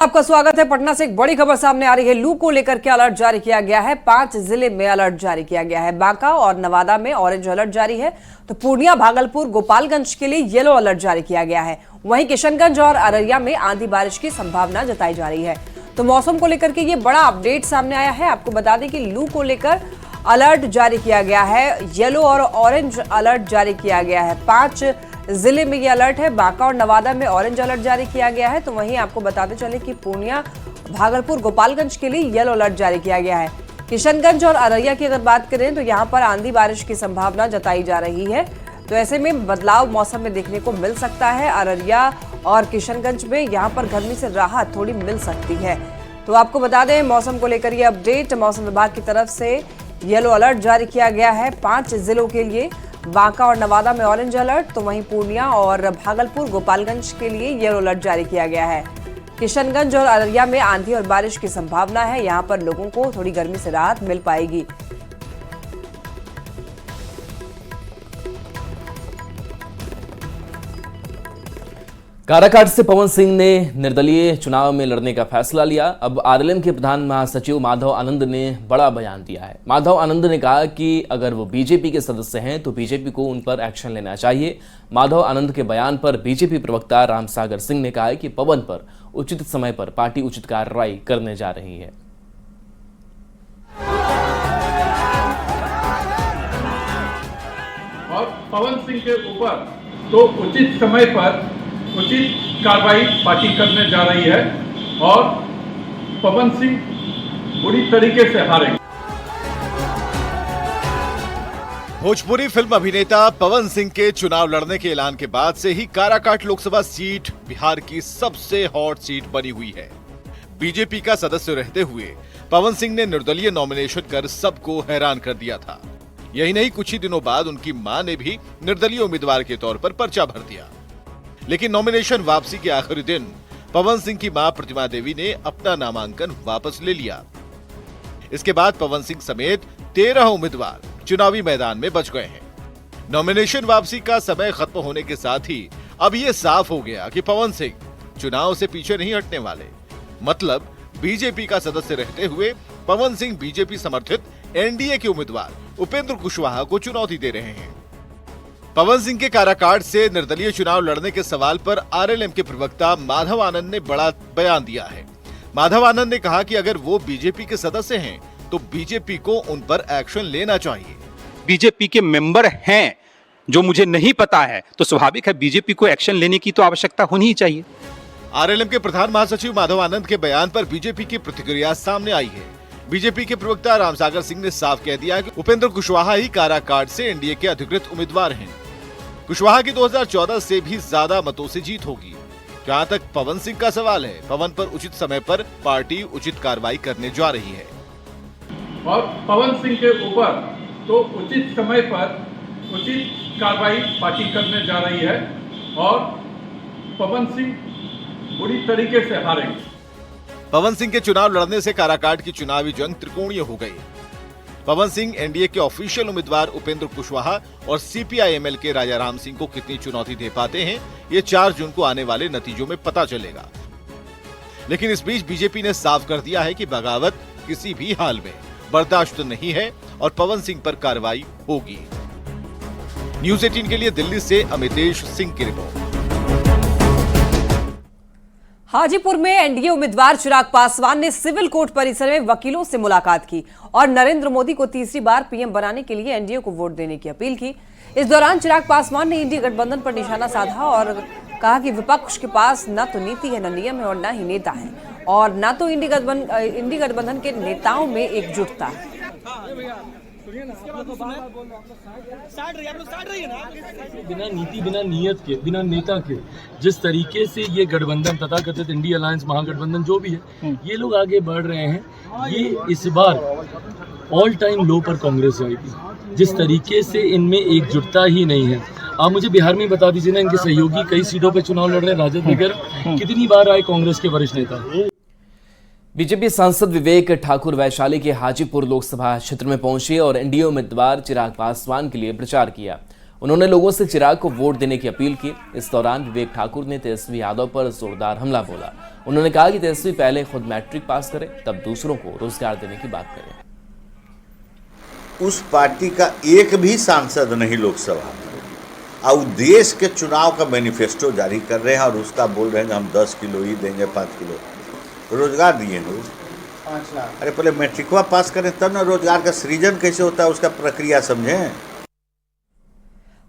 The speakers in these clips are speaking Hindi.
आपका स्वागत है। पटना से एक बड़ी खबर सामने आ रही है। लू को लेकर के अलर्ट जारी किया गया है। 5 जिले में अलर्ट जारी किया गया है। बांका और नवादा में ऑरेंज अलर्ट जारी है, तो पूर्णिया, भागलपुर, गोपालगंज के लिए येलो अलर्ट जारी किया गया है। वहीं किशनगंज और अररिया में आंधी बारिश की संभावना जताई जा रही है। तो मौसम को लेकर के ये बड़ा अपडेट सामने आया है। आपको बता दें कि लू को लेकर अलर्ट जारी किया गया है। येलो और ऑरेंज अलर्ट जारी किया गया है। 5 जिले में ये अलर्ट है। बांका और नवादा में ऑरेंज अलर्ट जारी किया गया है। तो वहीं आपको बताते चले कि पूर्णिया, भागलपुर, गोपालगंज के लिए येलो अलर्ट जारी किया गया है। किशनगंज और अररिया की अगर बात करें तो यहाँ पर आंधी बारिश की संभावना जताई जा रही है। तो ऐसे में बदलाव मौसम में देखने को मिल सकता है। अररिया और किशनगंज में यहाँ पर गर्मी से राहत थोड़ी मिल सकती है। तो आपको बता दें मौसम को लेकर ये अपडेट मौसम विभाग की तरफ से येलो अलर्ट जारी किया गया है 5 जिलों के लिए। बांका और नवादा में ऑरेंज अलर्ट, तो वहीं पूर्णिया और भागलपुर, गोपालगंज के लिए येलो अलर्ट जारी किया गया है। किशनगंज और अररिया में आंधी और बारिश की संभावना है। यहां पर लोगों को थोड़ी गर्मी से राहत मिल पाएगी। काराकाट से पवन सिंह ने निर्दलीय चुनाव में लड़ने का फैसला लिया। अब आरएलएम के प्रधान महासचिव माधव आनंद ने बड़ा बयान दिया है। माधव आनंद ने कहा कि अगर वो बीजेपी के सदस्य हैं तो बीजेपी को उन पर एक्शन लेना चाहिए। माधव आनंद के बयान पर बीजेपी प्रवक्ता रामसागर सिंह ने कहा है कि पवन पर उचित समय पर पार्टी उचित कार्रवाई करने जा रही है। और पवन सिंह के ऊपर तो उचित समय पर उचित कार्रवाई पार्टी करने जा रही है और पवन सिंह बुरी तरीके से हारेंगे। भोजपुरी फिल्म अभिनेता पवन सिंह के चुनाव लड़ने के ऐलान के बाद से ही काराकाट लोकसभा सीट बिहार की सबसे हॉट सीट बनी हुई है। बीजेपी का सदस्य रहते हुए पवन सिंह ने निर्दलीय नॉमिनेशन कर सबको हैरान कर दिया था। यही नहीं, कुछ ही दिनों बाद उनकी मां ने भी निर्दलीय उम्मीदवार के तौर पर पर्चा भर दिया। लेकिन नॉमिनेशन वापसी के आखिरी दिन पवन सिंह की मां प्रतिमा देवी ने अपना नामांकन वापस ले लिया। इसके बाद पवन सिंह समेत 13 उम्मीदवार चुनावी मैदान में बच गए हैं। नॉमिनेशन वापसी का समय खत्म होने के साथ ही अब यह साफ हो गया कि पवन सिंह चुनाव से पीछे नहीं हटने वाले। मतलब बीजेपी का सदस्य रहते हुए पवन सिंह बीजेपी समर्थित एनडीए के उम्मीदवार उपेंद्र कुशवाहा को चुनौती दे रहे हैं। पवन सिंह के काराकाट से निर्दलीय चुनाव लड़ने के सवाल पर आरएलएम के प्रवक्ता माधव आनंद ने बड़ा बयान दिया है। माधव आनंद ने कहा कि अगर वो बीजेपी के सदस्य हैं तो बीजेपी को उन पर एक्शन लेना चाहिए। बीजेपी के मेंबर हैं जो मुझे नहीं पता है, तो स्वाभाविक है बीजेपी को एक्शन लेने की तो आवश्यकता होनी ही चाहिए। आरएलएम के प्रधान महासचिव माधव आनंद के बयान पर बीजेपी की प्रतिक्रिया सामने आई है। बीजेपी के प्रवक्ता रामसागर सिंह ने साफ कह दिया कि उपेंद्र कुशवाहा ही काराकाट से एनडीए के अधिकृत उम्मीदवार हैं। कुशवाहा की 2014 से भी ज्यादा मतों से जीत होगी। जहां तक पवन सिंह का सवाल है, पवन पर उचित समय पर पार्टी उचित कार्रवाई करने जा रही है। और पवन सिंह के ऊपर तो उचित समय पर उचित कार्रवाई पार्टी करने जा रही है और पवन सिंह बुरी तरीके से हारेंगे। पवन सिंह के चुनाव लड़ने से काराकाट की चुनावी जंग त्रिकोणीय हो गई। पवन सिंह एनडीए के ऑफिशियल उम्मीदवार उपेंद्र कुशवाहा और सीपीआईएमएल के राजा राम सिंह को कितनी चुनौती दे पाते हैं, ये 4 जून को आने वाले नतीजों में पता चलेगा। लेकिन इस बीच बीजेपी ने साफ कर दिया है कि बगावत किसी भी हाल में बर्दाश्त नहीं है और पवन सिंह पर कार्रवाई होगी। न्यूज़ 18 के लिए दिल्ली से अमितेश सिंह की रिपोर्ट। हाजीपुर में एनडीए उम्मीदवार चिराग पासवान ने सिविल कोर्ट परिसर में वकीलों से मुलाकात की और नरेंद्र मोदी को तीसरी बार पीएम बनाने के लिए एनडीए को वोट देने की अपील की। इस दौरान चिराग पासवान ने इंडी गठबंधन पर निशाना साधा और कहा कि विपक्ष के पास न तो नीति है, न नियम है और न ही नेता है, और न तो इंडी गठबंधन के नेताओं में एकजुटता है। बिना नीति, बिना नियत के, बिना नेता के जिस तरीके से ये गठबंधन तथाकथित इंडिया अलायंस महागठबंधन जो भी है ये लोग आगे बढ़ रहे हैं, ये इस बार ऑल टाइम लो पर कांग्रेस जाएगी। जिस तरीके से इनमें एकजुटता ही नहीं है। आप मुझे बिहार में बता दीजिए ना, इनके सहयोगी कई सीटों पर चुनाव लड़ रहे हैं, राजद वगैरह, कितनी बार आए कांग्रेस के वरिष्ठ नेता। बीजेपी सांसद विवेक ठाकुर वैशाली के हाजीपुर लोकसभा क्षेत्र में पहुंचे और एनडीए उम्मीदवार चिराग पासवान के लिए प्रचार किया। उन्होंने लोगों से चिराग को वोट देने की अपील की। इस दौरान विवेक ठाकुर ने तेजस्वी यादव पर जोरदार हमला बोला। उन्होंने कहा कि तेजस्वी पहले खुद मैट्रिक पास करे, तब दूसरों को रोजगार देने की बात करें। उस पार्टी का एक भी सांसद नहीं लोकसभा में, और देश के चुनाव का मैनिफेस्टो जारी कर रहे हैं और उसका बोल रहे हैं हम 10 किलो ही देंगे, 5 किलो रोजगार दिए लोग। 5 लाख। अरे पहले मैट्रिकवा पास करें तब ना रोजगार का सृजन कैसे होता है उसका प्रक्रिया समझें।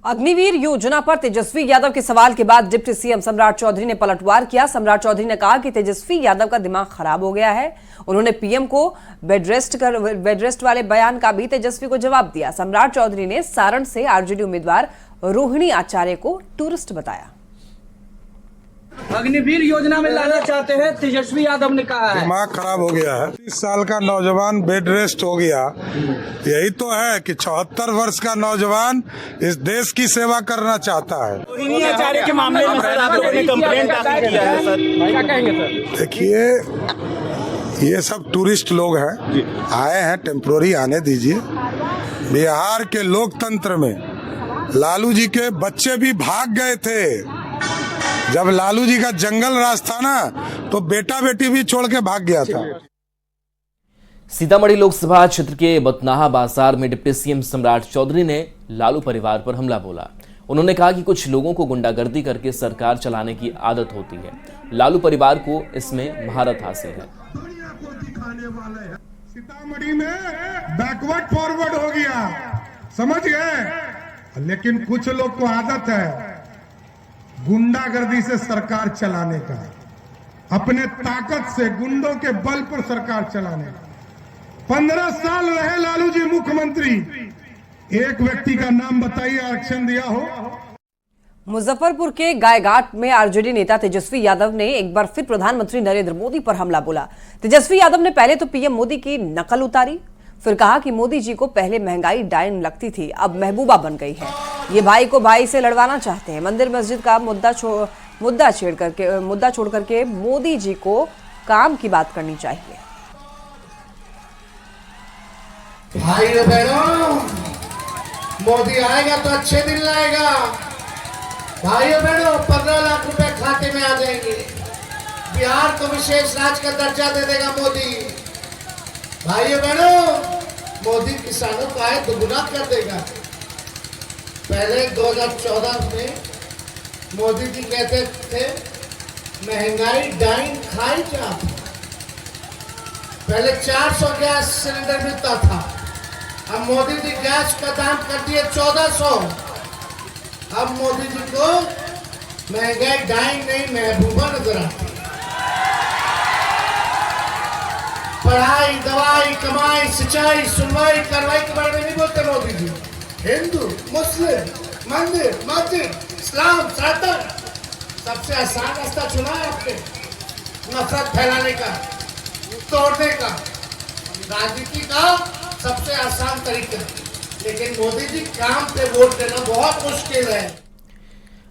अग्निवीर योजना पर तेजस्वी यादव के सवाल के बाद डिप्टी सीएम सम्राट चौधरी ने पलटवार किया। सम्राट चौधरी ने कहा कि तेजस्वी यादव का दिमाग खराब हो गया है। उन्होंने पीएम को बेड रेस्ट वाले बयान का भी तेजस्वी को जवाब दिया। सम्राट चौधरी ने सारण से आरजेडी उम्मीदवार रोहिणी आचार्य को टूरिस्ट बताया। अग्निवीर योजना में लाना चाहते हैं, तेजस्वी यादव ने कहा है दिमाग खराब हो गया है। 30 साल का नौजवान बेड रेस्ट हो गया। यही तो है कि 74 वर्ष का नौजवान इस देश की सेवा करना चाहता है। रोहिणी आचार्य के मामले में सर आप लोगों ने कंप्लेंट दाखिल किया है सर, क्या कहेंगे सर? देखिए, ये सब टूरिस्ट लोग हैं, आए हैं, टेम्पोररी आने दीजिए। बिहार के लोकतंत्र में लालू जी के बच्चे भी भाग गए थे। जब लालू जी का जंगल राज था ना, तो बेटा बेटी भी छोड़ के भाग गया था। सीतामढ़ी लोकसभा क्षेत्र के बतनाहा बाजार में डिप्टी सीएम सम्राट चौधरी ने लालू परिवार पर हमला बोला। उन्होंने कहा कि कुछ लोगों को गुंडागर्दी करके सरकार चलाने की आदत होती है। लालू परिवार को इसमें महारत हासिल है। सीतामढ़ी में बैकवर्ड फॉरवर्ड हो गया, समझ गए। लेकिन कुछ लोग को आदत है गुंडागर्दी से सरकार चलाने का, अपने ताकत से गुंडों के बल पर सरकार चलाने का। 15 साल रहे लालू जी मुख्यमंत्री, एक व्यक्ति का नाम बताइए आरक्षण दिया हो। मुजफ्फरपुर के गायघाट में आरजेडी नेता तेजस्वी यादव ने एक बार फिर प्रधानमंत्री नरेंद्र मोदी पर हमला बोला। तेजस्वी यादव ने पहले तो पीएम मोदी की नकल उतारी, फिर कहा कि मोदी जी को पहले महंगाई डायन लगती थी, अब महबूबा बन गई है। ये भाई को भाई से लड़वाना चाहते हैं। मंदिर मस्जिद का मुद्दा छोड़ करके मोदी जी को काम की बात करनी चाहिए। भाई बहनों, मोदी आएगा तो अच्छे दिन लाएगा। भाइयों बहनों, 15 लाख रुपए खाते में आ जाएंगे। बिहार को विशेष राज्य का दर्जा दे देगा मोदी। भाइयों बहनों, मोदी किसानों का आय दोगुना कर देगा। पहले 2014 में मोदी जी कहते थे महंगाई डाइन खाई क्या। पहले 400 गैस सिलेंडर मिलता था, अब मोदी जी गैस का दाम कर दिए 1400। अब मोदी जी को महंगाई डाइन नहीं महबूबा नजर आती। पढ़ाई, दवाई, कमाई, सिंचाई, सुनवाई, कार्रवाई के बारे में नहीं बोलते मोदी जी। हिंदू, मुस्लिम, मंदिर, मस्जिद, इस्लाम, सनातन, सबसे आसान रास्ता चुना है आपने नफरत फैलाने का, तोड़ने का, राजनीति का सबसे आसान तरीका। लेकिन मोदी जी काम पे वोट देना बहुत मुश्किल है।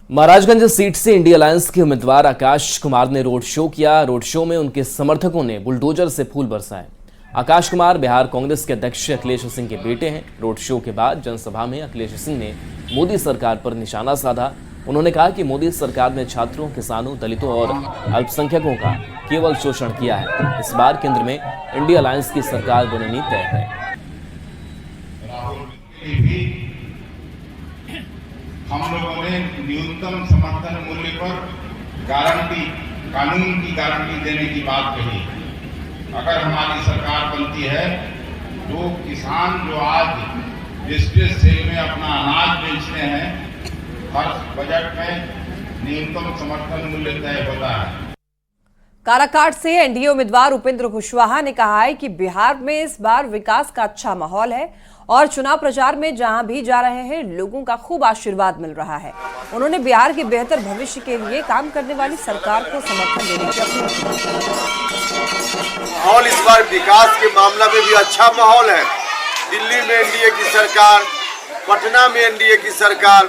महाराजगंज सीट से इंडिया अलायंस के उम्मीदवार आकाश कुमार ने रोड शो किया। रोड शो में उनके समर्थकों ने बुलडोजर से फूल बरसाए। आकाश कुमार बिहार कांग्रेस के अध्यक्ष अखिलेश सिंह के बेटे हैं। रोड शो के बाद जनसभा में अखिलेश सिंह ने मोदी सरकार पर निशाना साधा। उन्होंने कहा कि मोदी सरकार ने छात्रों, किसानों, दलितों और अल्पसंख्यकों का केवल शोषण किया है। इस बार केंद्र में इंडिया अलायंस की सरकार बननी तय है। हम लोगों ने न्यूनतम समर्थन मूल्य पर गारंटी, कानून की गारंटी देने की बात कही। अगर हमारी सरकार बनती है तो किसान जो आज डिस्ट्रिक्ट सेल में अपना अनाज बेचते हैं, हर बजट में न्यूनतम समर्थन मूल्य तय होता है। काराकाट से एनडीए उम्मीदवार उपेंद्र कुशवाहा ने कहा है कि बिहार में इस बार विकास का अच्छा माहौल है और चुनाव प्रचार में जहां भी जा रहे हैं लोगों का खूब आशीर्वाद मिल रहा है। उन्होंने बिहार के बेहतर भविष्य के लिए काम करने वाली सरकार को समर्थन देने की अपील की। माहौल इस बार विकास के मामला में भी अच्छा माहौल है। दिल्ली में एनडीए की सरकार, पटना में एनडीए की सरकार।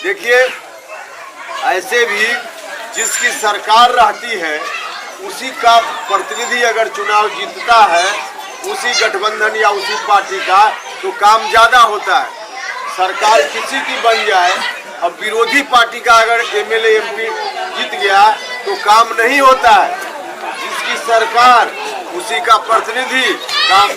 देखिए, ऐसे भी जिसकी सरकार रहती है उसी का प्रतिनिधि अगर चुनाव जीतता है, उसी गठबंधन या उसी पार्टी का, तो काम ज्यादा होता है। सरकार किसी की बन जाए, अब विरोधी पार्टी का अगर एमएलए एमपी जीत गया तो काम नहीं होता है। जिसकी सरकार उसी का प्रतिनिधि काम।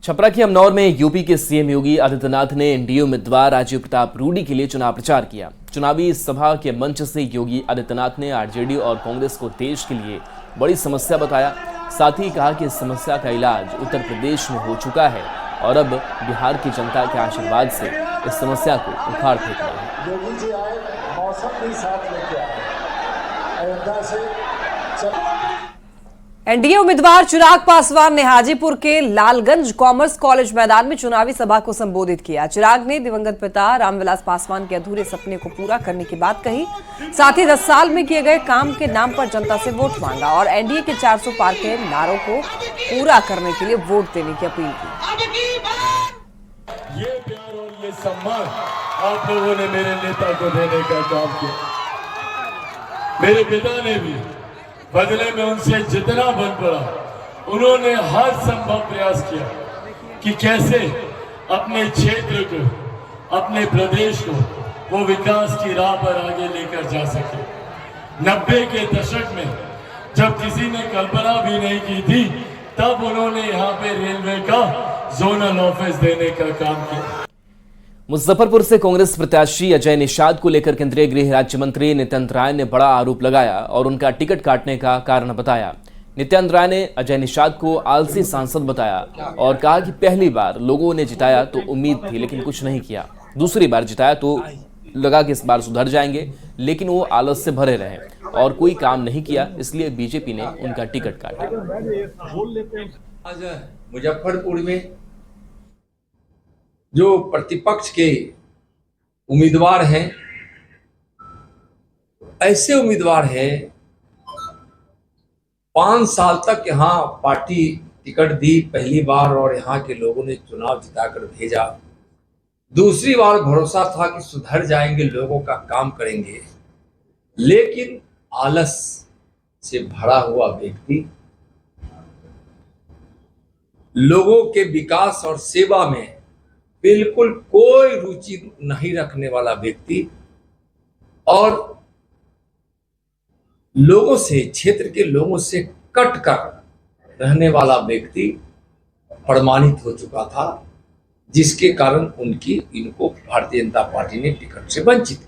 छपरा के अमनौर में यूपी के सीएम योगी आदित्यनाथ ने एनडीए उम्मीदवार राजीव प्रताप रूडी के लिए चुनाव प्रचार किया। चुनावी सभा के मंच से योगी आदित्यनाथ ने आरजेडी और कांग्रेस को देश के लिए बड़ी समस्या बताया। साथ ही कहा कि इस समस्या का इलाज उत्तर प्रदेश में हो चुका है और अब बिहार की जनता के आशीर्वाद से इस समस्या को उखाड़ फेंकना है। योगी जी आए, मौसम भी साथ लेके आए, अयोध्या से एनडीए उम्मीदवार चिराग पासवान ने हाजीपुर के लालगंज कॉमर्स कॉलेज मैदान में चुनावी सभा को संबोधित किया। चिराग ने दिवंगत पिता रामविलास पासवान के अधूरे सपने को पूरा करने की बात कही। साथ ही 10 साल में किए गए काम के नाम पर जनता से वोट मांगा और एनडीए के 400 पार के नारों को पूरा करने के लिए वोट देने की अपील की। ये प्यार और ये सम्मान आप लोगों ने मेरे नेता को देने का काम किया। मेरे पिता ने भी बदले में उनसे जितना बन पड़ा उन्होंने हर संभव प्रयास किया कि कैसे अपने क्षेत्र को, अपने प्रदेश को वो विकास की राह पर आगे लेकर जा सके। 90 के दशक में जब किसी ने कल्पना भी नहीं की थी, तब उन्होंने यहाँ पे रेलवे का जोनल ऑफिस देने का काम किया। मुजफ्फरपुर से कांग्रेस प्रत्याशी अजय निषाद को लेकर केंद्रीय गृह राज्य मंत्री नित्यानंद राय ने बड़ा आरोप लगाया और उनका टिकट काटने का कारण बताया। नित्यानंद राय ने अजय निषाद को आलसी सांसद बताया और कहा कि पहली बार लोगों ने जिताया तो उम्मीद थी लेकिन कुछ नहीं किया, दूसरी बार जिताया तो लगा कि इस बार सुधर जाएंगे, लेकिन वो आलस से भरे रहे और कोई काम नहीं किया, इसलिए बीजेपी ने उनका टिकट काटा। आज मुजफ्फरपुर में जो प्रतिपक्ष के उम्मीदवार हैं, ऐसे उम्मीदवार हैं 5 साल तक यहाँ पार्टी टिकट दी पहली बार और यहाँ के लोगों ने चुनाव जिताकर भेजा। दूसरी बार भरोसा था कि सुधर जाएंगे, लोगों का काम करेंगे, लेकिन आलस से भरा हुआ व्यक्ति, लोगों के विकास और सेवा में बिल्कुल कोई रुचि नहीं रखने वाला व्यक्ति और लोगों से, क्षेत्र के लोगों से कट कर रहने वाला व्यक्ति प्रमाणित हो चुका था, जिसके कारण इनको भारतीय जनता पार्टी ने टिकट से वंचित किया।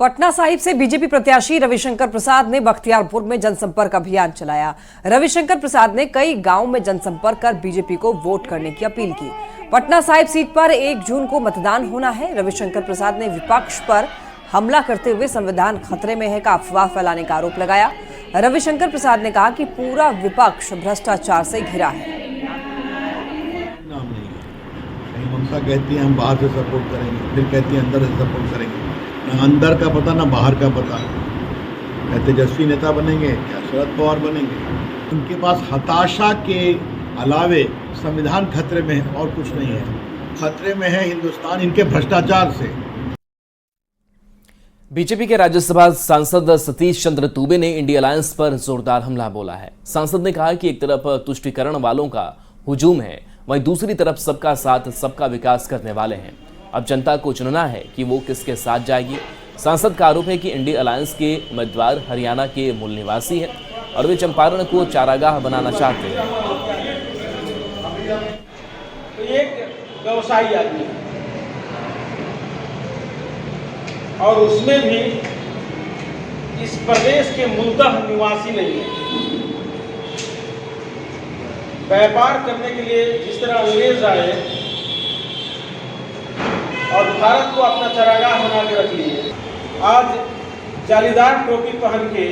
पटना साहिब से बीजेपी प्रत्याशी रविशंकर प्रसाद ने बख्तियारपुर में जनसंपर्क अभियान चलाया। रविशंकर प्रसाद ने कई गांवों में जनसंपर्क कर बीजेपी को वोट करने की अपील की। पटना साहिब सीट पर 1 जून को मतदान होना है। रविशंकर प्रसाद ने विपक्ष पर हमला करते हुए संविधान खतरे में है का अफवाह फैलाने का आरोप लगाया। रविशंकर प्रसाद ने कहा कि पूरा विपक्ष भ्रष्टाचार से घिरा है। ममता कहती है हम बाहर से सपोर्ट करेंगे, फिर कहती है अंदर से सपोर्ट करेंगे। ना अंदर का पता ना बाहर का पता। क्या तेजस्वी नेता बनेंगे, क्या शरद पवार बनेंगे? उनके पास हताशा के अलावे संविधान खतरे में है और कुछ नहीं है। खतरे में है हिंदुस्तान इनके भ्रष्टाचार से। बीजेपी के राज्यसभा सांसद सतीश चंद्र दुबे ने इंडिया अलायंस पर जोरदार हमला बोला है। सांसद ने कहा कि एक तरफ तुष्टीकरण वालों का हुजूम है, वहीं दूसरी तरफ सबका साथ सबका विकास करने वाले हैं। अब जनता को चुनना है कि वो किसके साथ जाएगी। सांसद का आरोप है कि इंडिया अलायंस के उम्मीदवार हरियाणा के मूल निवासी हैं और वे चंपारण को चारागाह बनाना चाहते हैं। तो एक व्यवसायी आदमी और उसमें भी इस प्रदेश के मूलतः निवासी नहीं है। व्यापार करने के लिए जिस तरह अंग्रेज आए और भारत को अपना चारागाह बना के रख लिए, आज जालीदार टोपी पहन के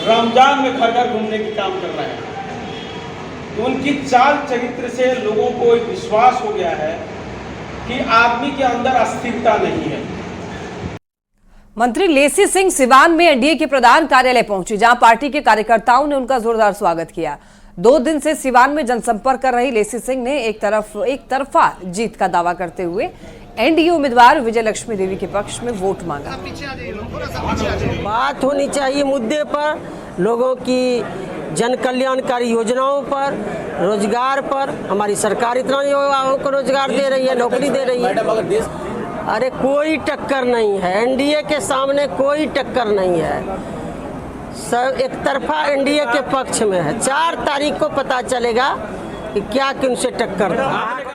रमजान में घर घर घूमने के काम कर रहे हैं। तो उनकी चाल चरित्र से लोगों को एक विश्वास हो गया है कि आदमी के अंदर अस्थिरता नहीं है। मंत्री लेसी सिंह सिवान में एनडीए के प्रधान कार्यालय पहुंची, जहां पार्टी के कार्यकर्ताओं ने उनका जोरदार स्वागत किया। 2 दिन से सिवान में जनसंपर्क कर रही लेसी सिंह ने एक तरफा जीत का दावा करते हुए एनडीए उम्मीदवार विजय लक्ष्मी देवी के पक्ष में वोट मांगा। बात होनी चाहिए मुद्दे पर, लोगों की जन कल्याणकारी योजनाओं पर, रोजगार पर। हमारी सरकार इतना युवाओं को रोजगार दे रही है, नौकरी दे रही है। अरे कोई टक्कर नहीं है, एनडीए के सामने कोई टक्कर नहीं है। सब एक तरफा एनडीए के पक्ष में है। 4 तारीख को पता चलेगा कि क्या किनसे टक्कर था।